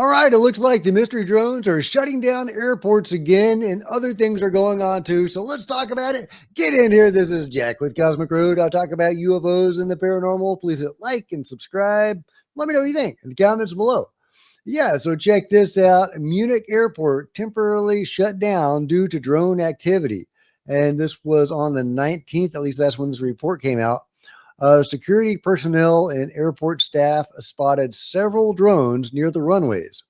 All right, it looks like the mystery drones are shutting down airports again, and other things are going on too. So let's talk about it. Get in here. This is Jack with Cosmic Road. I'll talk about UFOs and the paranormal. Please hit like and subscribe. Let me know what you think in the comments below. Yeah, so check this out. Munich airport temporarily shut down due to drone activity. And this was on the 19th, at least that's when this report came out. Security personnel and airport staff spotted several drones near the runways,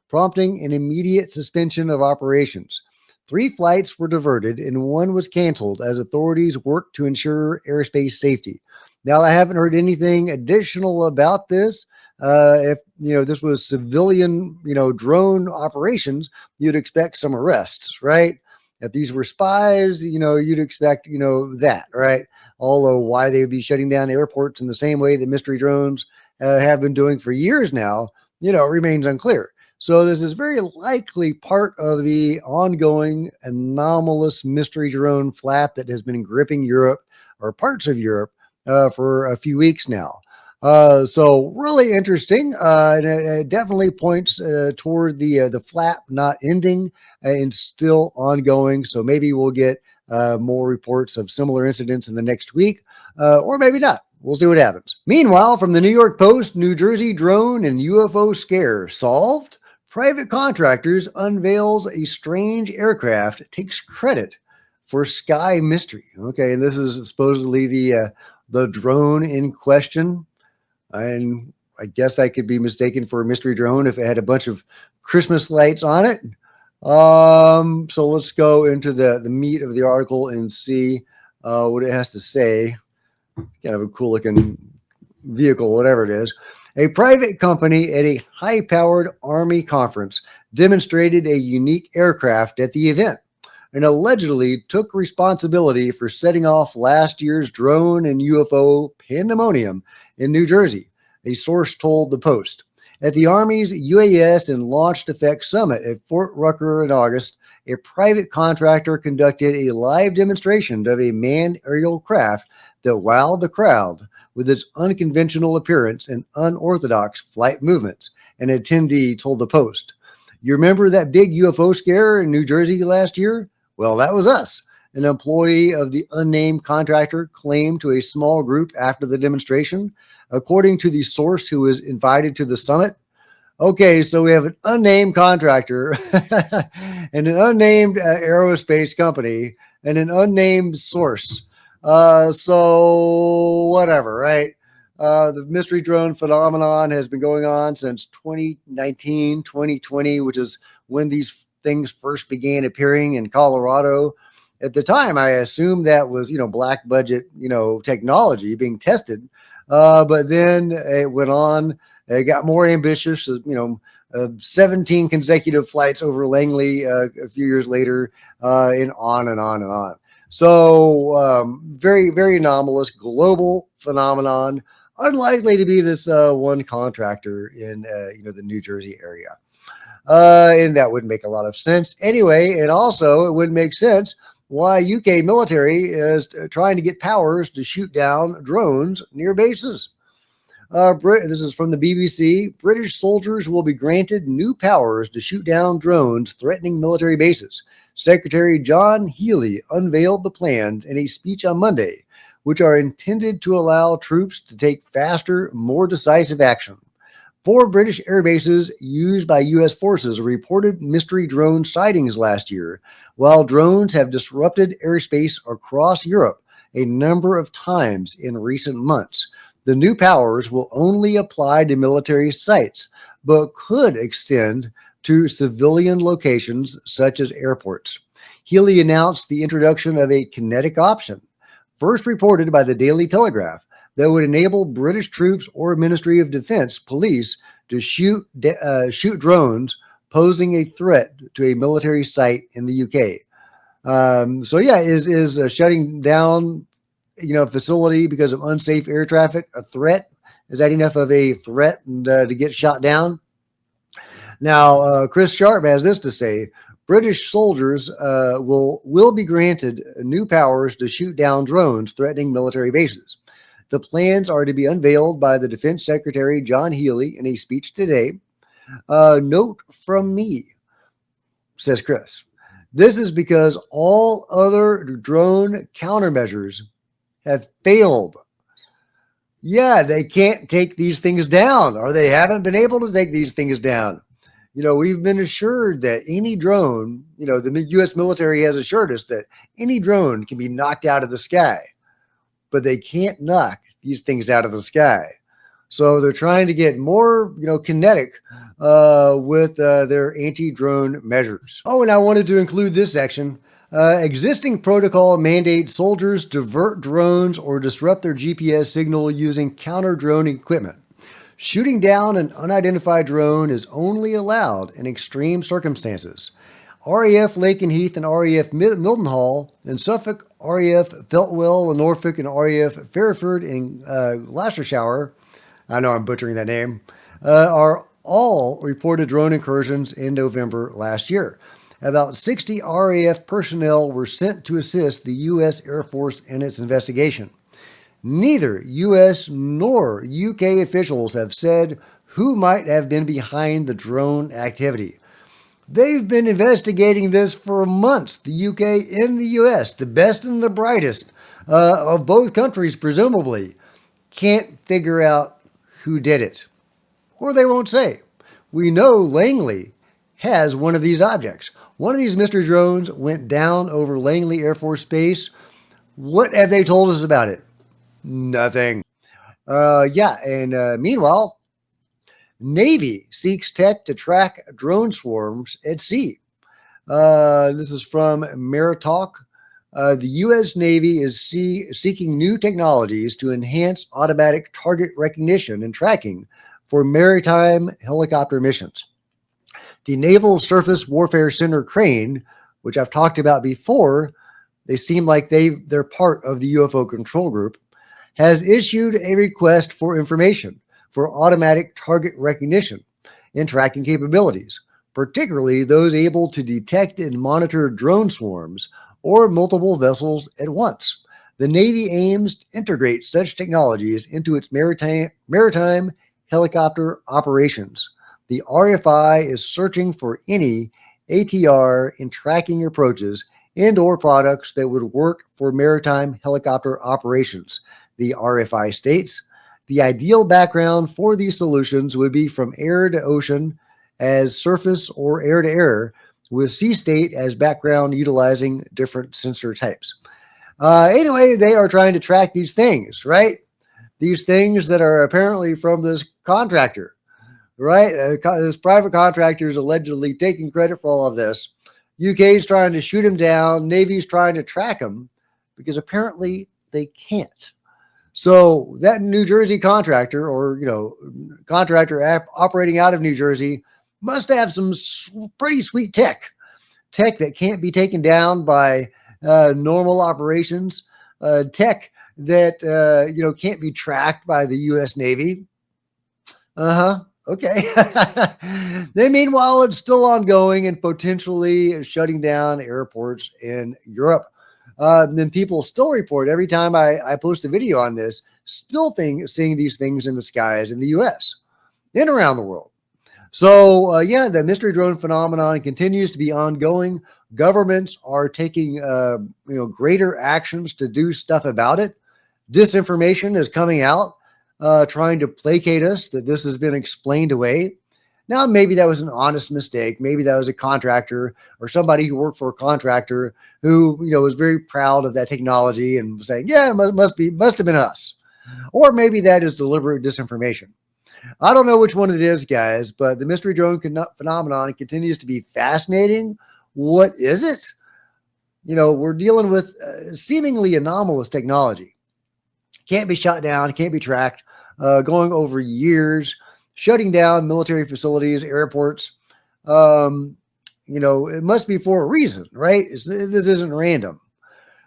prompting an immediate suspension of operations. 3 flights were diverted and 1 was canceled as authorities worked to ensure airspace safety. Now, I haven't heard anything additional about this. If this was civilian, drone operations, you'd expect some arrests, right? If these were spies, you'd expect, that, right? Although why they would be shutting down airports in the same way that mystery drones have been doing for years now, remains unclear. So this is very likely part of the ongoing anomalous mystery drone flap that has been gripping Europe or parts of Europe for a few weeks now. So really interesting, and it definitely points toward the flap not ending and still ongoing. So maybe we'll get more reports of similar incidents in the next week, or maybe not. We'll see what happens. Meanwhile, from the New York Post, New Jersey drone and UFO scare solved. Private contractors unveils a strange aircraft, takes credit for sky mystery. Okay, and this is supposedly the drone in question. And I guess that could be mistaken for a mystery drone if it had a bunch of Christmas lights on it. So let's go into the meat of the article and see what it has to say. Kind of a cool looking vehicle, whatever it is. A private company at a high-powered Army conference demonstrated a unique aircraft at the event and allegedly took responsibility for setting off last year's drone and UFO pandemonium in New Jersey, a source told the Post. At the Army's UAS and Launched Effects Summit at Fort Rucker in August, a private contractor conducted a live demonstration of a manned aerial craft that wowed the crowd with its unconventional appearance and unorthodox flight movements, an attendee told the Post. You remember that big UFO scare in New Jersey last year? Well, that was us. An employee of the unnamed contractor claimed to a small group after the demonstration, according to the source who was invited to the summit. Okay, so we have an unnamed contractor and an unnamed aerospace company and an unnamed source. So whatever, right? The mystery drone phenomenon has been going on since 2019, 2020, which is when these things first began appearing in Colorado. At the time, I assumed that was, black budget, technology being tested. But then it went on, it got more ambitious, 17 consecutive flights over Langley a few years later, and on and on and on. So very, very anomalous global phenomenon, unlikely to be this one contractor in, the New Jersey area. And that wouldn't make a lot of sense anyway. And also it wouldn't make sense why UK military is trying to get powers to shoot down drones near bases. This is from the BBC. British soldiers will be granted new powers to shoot down drones threatening military bases. Secretary John Healey unveiled the plans in a speech on Monday, which are intended to allow troops to take faster, more decisive action. 4 British air bases used by U.S. forces reported mystery drone sightings last year, while drones have disrupted airspace across Europe a number of times in recent months. The new powers will only apply to military sites, but could extend to civilian locations such as airports. Healey announced the introduction of a kinetic option, first reported by the Daily Telegraph, that would enable British troops or Ministry of Defense police to shoot drones posing a threat to a military site in the UK. Is shutting down, facility because of unsafe air traffic a threat? Is that enough of a threat to get shot down? Now, Chris Sharp has this to say: British soldiers will be granted new powers to shoot down drones threatening military bases. The plans are to be unveiled by the Defense Secretary John Healey in a speech today. Note from me, says Chris. This is because all other drone countermeasures have failed. Yeah, they can't take these things down, or they haven't been able to take these things down. We've been assured that any drone, the U.S. military has assured us that any drone can be knocked out of the sky, but they can't knock these things out of the sky. So they're trying to get more, kinetic with their anti-drone measures. Oh, and I wanted to include this section. Existing protocol mandates soldiers divert drones or disrupt their GPS signal using counter-drone equipment. Shooting down an unidentified drone is only allowed in extreme circumstances. RAF Lakenheath and RAF Mildenhall in Suffolk, RAF Feltwell in Norfolk, and RAF Fairford in Gloucestershire, I know I'm butchering that name, are all reported drone incursions in November last year. About 60 RAF personnel were sent to assist the U.S. Air Force in its investigation. Neither U.S. nor U.K. officials have said who might have been behind the drone activity. They've been investigating this for months, the UK and the US, the best and the brightest of both countries, presumably, can't figure out who did it. Or they won't say. We know Langley has one of these objects. One of these mystery drones went down over Langley Air Force Base. What have they told us about it? Nothing. Meanwhile, Navy seeks tech to track drone swarms at sea. This is from Maritalk. The U.S. Navy is seeking new technologies to enhance automatic target recognition and tracking for maritime helicopter missions. The Naval Surface Warfare Center Crane, which I've talked about before, they seem like they're part of the UFO control group, has issued a request for information for automatic target recognition and tracking capabilities, particularly those able to detect and monitor drone swarms or multiple vessels at once. The Navy aims to integrate such technologies into its maritime helicopter operations. The RFI is searching for any ATR and tracking approaches and/or products that would work for maritime helicopter operations. The RFI states, the ideal background for these solutions would be from air to ocean as surface or air to air, with sea state as background utilizing different sensor types. Anyway, they are trying to track these things, right? These things that are apparently from this contractor, right? This private contractor is allegedly taking credit for all of this. UK is trying to shoot him down. Navy's trying to track him because apparently they can't. So that New Jersey contractor or, contractor operating out of New Jersey must have some pretty sweet tech that can't be taken down by normal operations, tech that, can't be tracked by the U.S. Navy. Okay. Then meanwhile, it's still ongoing and potentially shutting down airports in Europe. Then people still report every time I post a video on this, still seeing these things in the skies in the U.S. and around the world. So, the mystery drone phenomenon continues to be ongoing. Governments are taking, greater actions to do stuff about it. Disinformation is coming out, trying to placate us that this has been explained away. Now, maybe that was an honest mistake. Maybe that was a contractor or somebody who worked for a contractor who, was very proud of that technology and was saying, yeah, it must have been us. Or maybe that is deliberate disinformation. I don't know which one it is, guys, but the mystery drone phenomenon continues to be fascinating. What is it? We're dealing with seemingly anomalous technology. Can't be shot down, can't be tracked, going over years, shutting down military facilities, airports. It must be for a reason, right? This isn't random.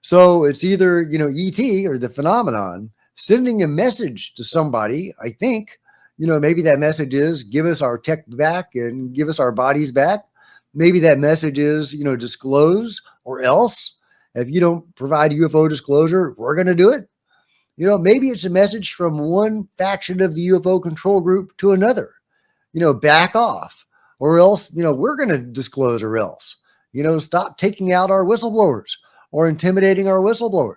So it's either, ET or the phenomenon sending a message to somebody, I think. Maybe that message is give us our tech back and give us our bodies back. Maybe that message is, disclose or else. If you don't provide UFO disclosure, we're going to do it. Maybe it's a message from one faction of the UFO control group to another. back off, or else, we're going to disclose, or else, stop taking out our whistleblowers or intimidating our whistleblowers.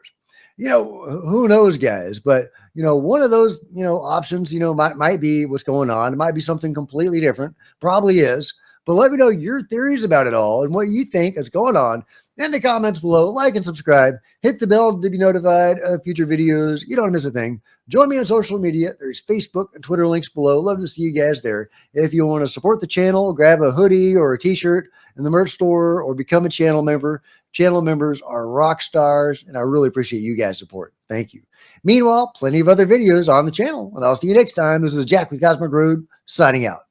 Who knows, guys? But, one of those, options, might be what's going on. It might be something completely different, probably is. But let me know your theories about it all and what you think is going on in the comments below. Like and subscribe. Hit the bell to be notified of future videos. You don't want to miss a thing. Join me on social media. There's Facebook and Twitter links below. Love to see you guys there. If you want to support the channel, grab a hoodie or a t-shirt in the merch store or become a channel member. Channel members are rock stars, and I really appreciate you guys' support. Thank you. Meanwhile, plenty of other videos on the channel, and I'll see you next time. This is Jack with Cosmic Rude, signing out.